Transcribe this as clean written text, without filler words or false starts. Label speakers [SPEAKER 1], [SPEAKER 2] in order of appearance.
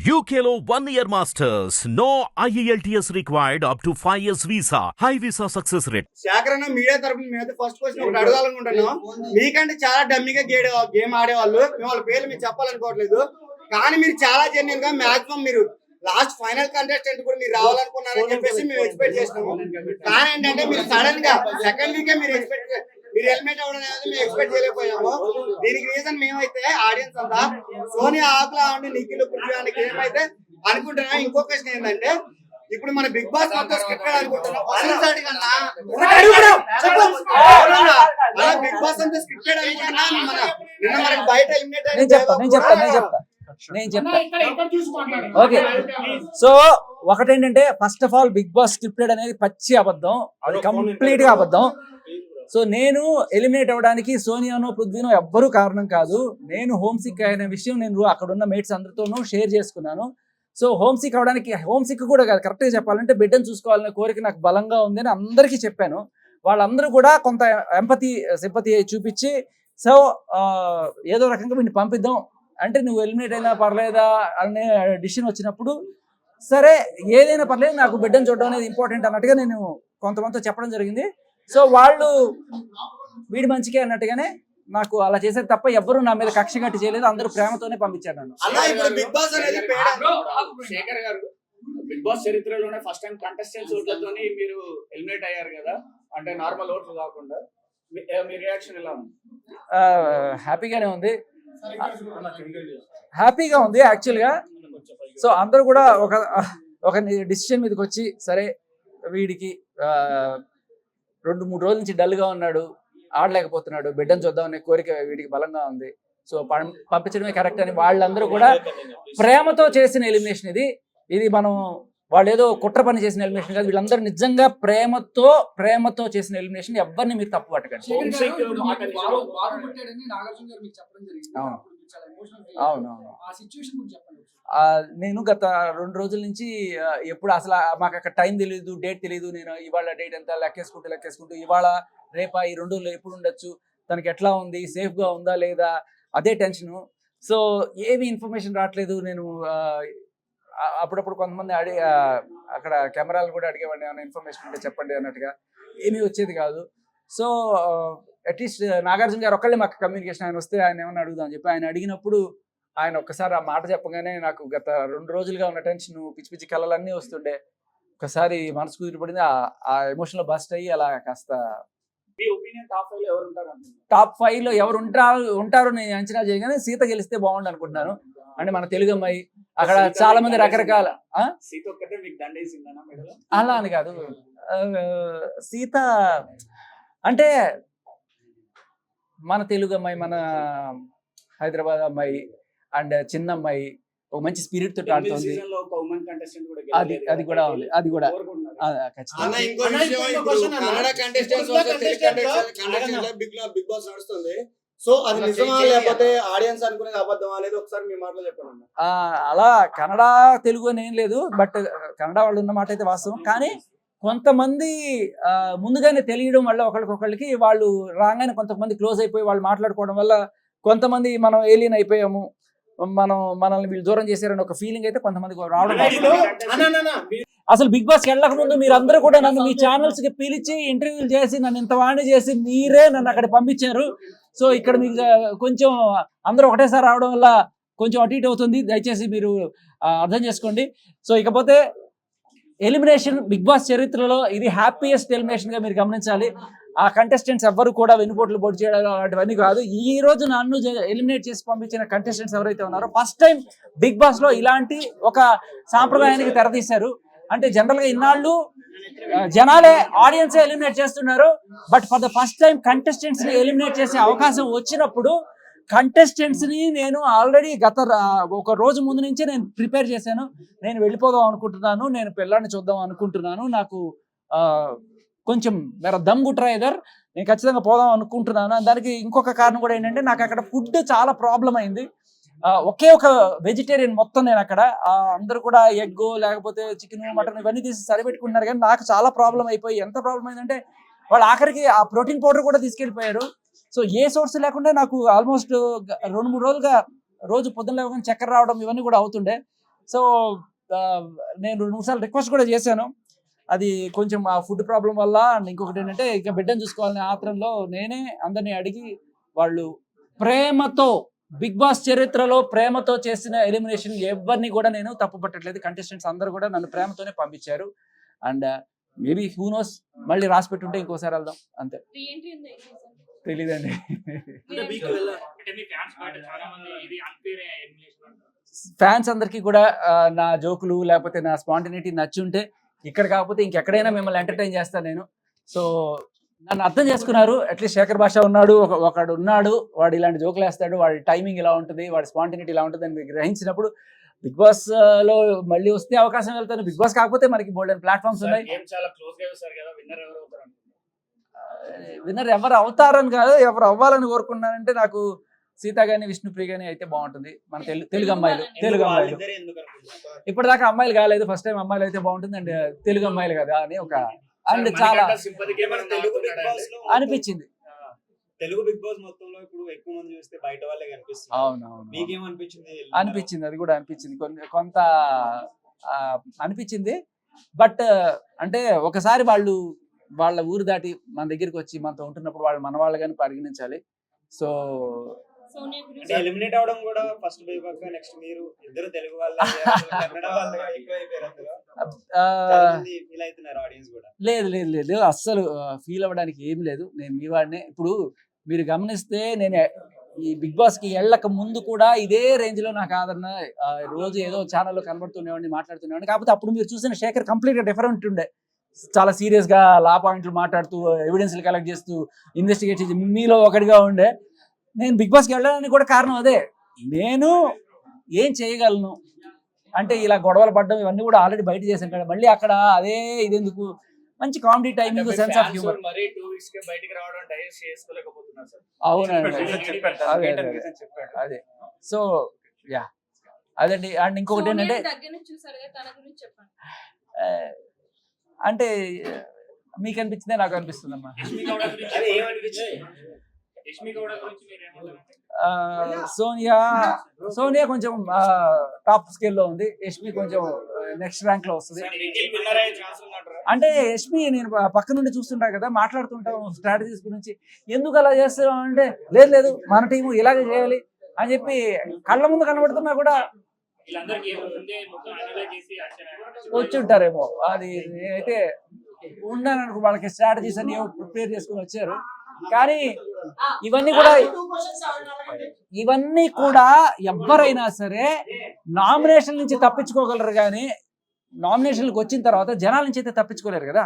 [SPEAKER 1] UKLO 1 year masters. No IELTS required up to 5 years visa. High visa success rate.
[SPEAKER 2] శాకరణ media తరపున మేము first question ఒకటి అడగాలనుకుంటున్నాం. మీకంటే చాలా డమ్మీగా గేమ్ ఆడేవాళ్ళు, మేము వాళ్ళ పేర్లు మీకు చెప్పాలనుకోవట్లేదు. కానీ మీరు చాలా జెన్యున్ గా మాక్సిమం మీరు లాస్ట్ ఫైనల్ కంటెస్టెంట్ కూడా మీరు రావాలనుకున్నారని చెప్పేసి మేము ఎక్స్పెక్ట్ చేసినాము. కానీ ఏంటంటే మీరు సడన్ గా సెకండ్ వీకే మీరు హెల్మెట్ అవ్వడం అనేది మేము ఎక్స్పెక్ట్ చేయలేకపోయాము. దీనికి రీజన్ మేమైతే ఆడియన్స్ అంతా సోనియా ఆకులా ఉండి నిఖిల్ పృథ్వీ ఏమైతే అనుకుంటున్నాం. ఇంకో క్వశ్చన్ ఏంటంటే ఇప్పుడు మన బిగ్ బాస్ మొత్తం స్క్రిప్టెడ్ అనుకుంటున్నాం. బిగ్ బాస్ అంతా స్క్రిప్టెడ్ అనుకుంటున్నా నిన్న మనకి బయట
[SPEAKER 3] నేను చెప్తా ఓకే. సో ఒకటేంటంటే first of all Bigg Boss scripted అనేది పచ్చి అబద్ధం, అది కంప్లీట్ గా అబద్ధం. సో నేను ఎలిమినేట్ అవ్వడానికి సోనియానో పృథ్వీనో ఎవ్వరూ కారణం కాదు. నేను హోమ్ సిక్ అయిన విషయం నేను అక్కడ ఉన్న మేట్స్ అందరితోనూ షేర్ చేసుకున్నాను. సో హోమ్ సిక్ అవడానికి హోమ్ సిక్ కూడా కాదు, కరెక్ట్గా చెప్పాలంటే బిడ్డను చూసుకోవాలనే కోరిక నాకు బలంగా ఉంది అని అందరికీ చెప్పాను. వాళ్ళందరూ కూడా కొంత సింపతి చూపించి సో ఏదో రకంగా వీడిని పంపిద్దాం అంటే నువ్వు ఎలిమినేట్ అయినా పర్లేదా అనే డిసిషన్ వచ్చినప్పుడు సరే ఏదైనా పర్లేదు నాకు బిడ్డను చూడడం అనేది ఇంపార్టెంట్ అన్నట్టుగా నేను కొంతమందితో చెప్పడం జరిగింది. సో వాళ్ళు వీడి మంచికే అన్నట్టుగానే నాకు అలా చేసేది తప్ప ఎవ్వరూ నా మీద కక్ష కట్టి చేయలేదు, అందరూ ప్రేమతోనే పంపించారు నన్ను.
[SPEAKER 4] శేఖర్ గారు బిగ్ బాస్ చరిత్రలోనే ఫస్ట్ టైం కంటెస్టెంట్స్ ఓట్లతోని మీరు ఎలిమినేట్ అయ్యారు కదా, అంటే నార్మల్ ఓట్లు కాకుండా, మీ రియాక్షన్ ఎలా ఉంది?
[SPEAKER 3] హ్యాపీగానే ఉంది, హ్యాపీగా ఉంది యాక్చువల్గా. సో అందరూ కూడా ఒక డిసిషన్ మీదకి వచ్చి సరే వీడికి 2-3 రోజుల నుంచి డల్గా ఉన్నాడు, ఆడలేకపోతున్నాడు, బిడ్డను చూద్దామనే కోరిక వీడికి బలంగా ఉంది, సో పంపించడమే కరెక్ట్ అని వాళ్ళందరూ కూడా ప్రేమతో చేసిన ఎలిమినేషన్ ఇది మనం వాళ్ళు ఏదో కుట్ర పని చేసిన ఎలిమినేషన్ కాదు. వీళ్ళందరూ నిజంగా ప్రేమతో చేసిన ఎలిమినేషన్. ఎవరిని మీరు తప్పు పట్టకండి. అవునవును. నేను గత 2 రోజుల నుంచి ఎప్పుడు అసలు మాకు అక్కడ టైం తెలియదు, డేట్ తెలియదు. నేను ఇవాళ డేట్ ఎంత లెక్కేసుకుంటూ ఇవాళ రేపా ఈ 2 రోజులు ఎప్పుడు ఉండొచ్చు, తనకి ఎట్లా ఉంది, సేఫ్గా ఉందా లేదా, అదే టెన్షను. సో ఏమి ఇన్ఫర్మేషన్ రావట్లేదు. నేను అప్పుడప్పుడు కొంతమంది అక్కడ కెమెరాలు కూడా అడిగేవాడిని, ఏమైనా ఇన్ఫర్మేషన్ ఉంటే చెప్పండి అన్నట్టుగా, ఏమీ వచ్చేది కాదు. సో అట్లీస్ట్ నాగార్జున గారు ఒక్కళ్ళే మాకు కమ్యూనికేషన్, ఆయన వస్తే ఆయన ఏమన్నా అడుగుదామని చెప్పి ఆయన అడిగినప్పుడు ఆయన ఒక్కసారి ఆ మాట చెప్పగానే నాకు గత 2 రోజులుగా ఉన్న టెన్షన్, పిచ్చి కళలన్నీ వస్తుండే. ఒకసారి మనసు కుదిరిపడింది, ఆ ఎమోషన్లో బస్ట్ అయ్యి అలా కాస్త. టాప్ 5లో ఎవరు ఉంటారో నేను అంచనా చేయగానే సీత గెలిస్తే బాగుండు అనుకుంటున్నాను. అంటే మన తెలుగు అమ్మాయి, అక్కడ చాలా మంది రకరకాల, అలా అని కాదు, సీత అంటే మన తెలుగు అమ్మాయి, మన హైదరాబాద్ అమ్మాయి అండ్ చిన్న అమ్మాయి, ఒక మంచి స్పిరిట్ తోటి ఆడుతుంది. అది కూడా ఉంది, అది కూడా
[SPEAKER 2] సో అది నిజమా లేకపోతే ఆడియన్స్ అనుకునేది అబద్ధం అనేది ఒకసారి మీ మాటలో చెప్పండి.
[SPEAKER 3] అలా కన్నడ తెలుగు అని ఏం లేదు, బట్ కన్నడ వాళ్ళు ఉన్న మాట అయితే వాస్తవం. కానీ కొంతమంది ముందుగానే తెలియడం వల్ల ఒకరికొకరికి వాళ్ళు రాగానే కొంతమంది క్లోజ్ అయిపోయి వాళ్ళు మాట్లాడుకోవడం వల్ల కొంతమంది మనం ఏలియన్ అయిపోయాము, మనల్ని వీళ్ళు దూరం చేశారని ఒక ఫీలింగ్ అయితే కొంతమందికి రావడం. అసలు బిగ్ బాస్ వెళ్ళక ముందు మీరు అందరూ కూడా నన్ను మీ ఛానల్స్ కి పిలిచి ఇంటర్వ్యూలు చేసి నన్ను ఇంత వాణి చేసి మీరే నన్ను అక్కడ పంపించారు. సో ఇక్కడ మీకు కొంచెం అందరూ ఒకటేసారి రావడం వల్ల కొంచెం అటు ఇటు అవుతుంది, దయచేసి మీరు అర్థం చేసుకోండి. సో ఇకపోతే ఎలిమినేషన్ బిగ్ బాస్ చరిత్రలో ఇది హ్యాపీయెస్ట్ ఎలిమినేషన్ గా మీరు గమనించాలి. ఆ కంటెస్టెంట్స్ ఎవ్వరు కూడా వెనుపోట్లు పొడి చేయడం అలాంటివన్నీ కాదు. ఈ రోజు నన్ను ఎలిమినేట్ చేసి పంపించిన కంటెస్టెంట్స్ ఎవరైతే ఉన్నారో ఫస్ట్ టైం బిగ్ బాస్ లో ఇలాంటి ఒక సాంప్రదాయానికి తెరతీశారు. అంటే జనరల్ గా ఇన్నాళ్ళు జనాలే ఆడియన్సే ఎలిమినేట్ చేస్తున్నారు, but for the first time contestants ని ఎలిమినేట్ చేసే అవకాశం వచ్చినప్పుడు కంటెస్టెంట్స్ ని నేను ఆల్రెడీ గత ఒక రోజు ముందు నుంచే నేను ప్రిపేర్ చేశాను. నేను వెళ్ళిపోదాం అనుకుంటున్నాను, నేను పిల్లాడిని చూద్దాం అనుకుంటున్నాను, నాకు కొంచెం మేర దమ్ గుట్రా ఎదర్, నేను ఖచ్చితంగా పోదాం అనుకుంటున్నాను. దానికి ఇంకొక కారణం కూడా ఏంటంటే నాకు అక్కడ ఫుడ్ చాలా ప్రాబ్లం అయింది. ఒకే ఒక వెజిటేరియన్ మొత్తం నేను అక్కడ, అందరూ కూడా ఎగ్ లేకపోతే చికెన్ మటన్ ఇవన్నీ తీసి సరిపెట్టుకుంటున్నారు, కానీ నాకు చాలా ప్రాబ్లం అయిపోయి, ఎంత ప్రాబ్లం అయిందంటే వాళ్ళు ఆఖరికి ఆ ప్రోటీన్ పౌడర్ కూడా తీసుకెళ్ళిపోయారు. సో ఏ సోర్స్ లేకుండా నాకు ఆల్మోస్ట్ 2-3 రోజులుగా రోజు పొద్దున్న లేవగానే చక్కెర రావడం ఇవన్నీ కూడా అవుతుండే. సో నేను 2-3 సార్లు రిక్వెస్ట్ కూడా చేశాను. అది కొంచెం ఆ ఫుడ్ ప్రాబ్లం వల్ల, అండ్ ఇంకొకటి ఏంటంటే ఇక బిడ్డను చూసుకోవాలనే ఆత్రంలో నేనే అందరినీ అడిగి వాళ్ళు ప్రేమతో బిగ్ బాస్ చరిత్రలో ప్రేమతో చేసిన ఎలిమినేషన్ ఎవరిని కూడా నేను తప్పు పట్టట్లేదు. కంటెస్టెంట్స్ అందరూ కూడా నన్ను ప్రేమతోనే పంపించారు. అండ్ మేబీ హూ నోస్ మళ్ళీ రాసి పెట్టుంటే ఇంకోసారి వెళ్దాం అంతే. తెలీదండి. ఫ్యాన్స్ అందరికీ కూడా నా జోకులు లేకపోతే నా స్పాంటినిటీ నచ్చుంటే ఇక్కడ కాకపోతే ఇంకెక్కడైనా మిమ్మల్ని ఎంటర్టైన్ చేస్తాను నేను. సో నన్ను అర్థం చేసుకున్నారు. అట్లీస్ట్ శేఖర్ భాష ఉన్నాడు, ఒకడు ఉన్నాడు, వాడు ఇలాంటి జోకులు వేస్తాడు, వాడి టైమింగ్ ఇలా ఉంటుంది, వాడి స్పాంటినిటీ ఇలా ఉంటుంది అని గ్రహించినప్పుడు బిగ్ బాస్ లో మళ్ళీ వస్తే అవకాశం వెళ్తాను. బిగ్ బాస్ కాకపోతే మనకి బోల్డెన్ ప్లాట్ఫామ్స్ ఉన్నాయి. విన్నర్ ఎవరు అవుతారని కాదు, ఎవరు అవ్వాలని కోరుకున్నానంటే నాకు సీత గాని విష్ణుప్రియ గాని అయితే బాగుంటుంది. మన తెలుగు అమ్మాయిలు ఇప్పటిదాకా అమ్మాయిలు కాలేదు, ఫస్ట్ టైం అమ్మాయిలు అయితే బాగుంటుంది. అండ్ తెలుగు అమ్మాయిలు కదా అని ఒక అండ్ చాలా అనిపించింది.
[SPEAKER 5] తెలుగు బిగ్ బాస్ మొత్తంలో ఇప్పుడు ఎక్కువ మంది చూస్తే బయట వాళ్ళే కనిపిస్తుంది.
[SPEAKER 3] అవునవును,
[SPEAKER 5] మీకేమనిపించింది?
[SPEAKER 3] అనిపించింది, అది కూడా అనిపించింది, కొంత అనిపించింది. బట్ అంటే ఒకసారి వాళ్ళు వాళ్ళ ఊరు దాటి మన దగ్గరికి వచ్చి మనతో ఉంటున్నప్పుడు వాళ్ళు మన వాళ్ళగానే పరిగణించాలి. సో
[SPEAKER 5] ఎలిమినేట్ అవడం కూడా ఫస్ట్ బైపాక్, నెక్స్ట్ మీరు ఇద్దరు తెలుగు వాళ్ళ కన్నడ వాళ్ళ ఎక్కువ అయిపోయారు. ఫీల్ అవుతున్నారు ఆడియన్స్ కూడా.
[SPEAKER 3] లేదు లేదు లేదు, అస్సలు ఫీల్ అవ్వడానికి ఏం లేదు. నేను మీ వాడినే. ఇప్పుడు మీరు గమనిస్తే నేను ఈ బిగ్ బాస్ కి వెళ్ళక ముందు కూడా ఇదే రేంజ్ లో నాకు ఆదరణ, రోజు ఏదో ఛానల్లో కనబడుతునేవాడిని, మాట్లాడుతునేవాడిని. కాకపోతే అప్పుడు మీరు చూసిన శేఖర్ కంప్లీట్ గా డిఫరెంట్ ఉండే. చాలా సీరియస్ గా లా పాయింట్లు మాట్లాడుతూ, ఎవిడెన్స్లు కలెక్ట్ చేస్తూ, ఇన్వెస్టిగేట్ చేసి మీలో ఒకటిగా ఉండే. నేను బిగ్ బాస్కి వెళ్ళడానికి కూడా కారణం అదే. నేను ఏం చేయగలను అంటే ఇలా గొడవలు పడ్డం ఇవన్నీ కూడా ఆల్రెడీ బయట చేశాను కదా, మళ్ళీ అక్కడ అదే ఇదెందుకు, మంచి comedy timing, sense of humour. అవునండి, అదే. సో యా అదండి. అండ్ ఇంకొకటి ఏంటంటే అంటే మీకు అనిపించిందే నాకు అనిపిస్తుందమ్మా. సోనియా కొంచెం టాప్ స్కేల్లో ఉంది, యష్మి కొంచెం నెక్స్ట్ ర్యాంక్ లో వస్తుంది. అంటే యష్మి నేను పక్క నుండి చూస్తుంటా కదా, మాట్లాడుతుంటాం స్ట్రాటజీస్ గురించి, ఎందుకు అలా చేస్తాం అంటే లేదు లేదు మన టీము ఇలాగే చేయాలి అని చెప్పి కళ్ళ ముందు కనబడుతున్నా కూడా వచ్చి ఉంటారేమో. అది నేనైతే ఉన్నాను, వాళ్ళకి స్ట్రాటజీస్ అన్ని ప్రిపేర్ చేసుకుని వచ్చారు. కానీ ఇవన్నీ కూడా ఎవరైనా సరే నామినేషన్ నుంచి తప్పించుకోగలరు, కానీ నామినేషన్లకు వచ్చిన తర్వాత జనాల నుంచి అయితే తప్పించుకోలేరు కదా.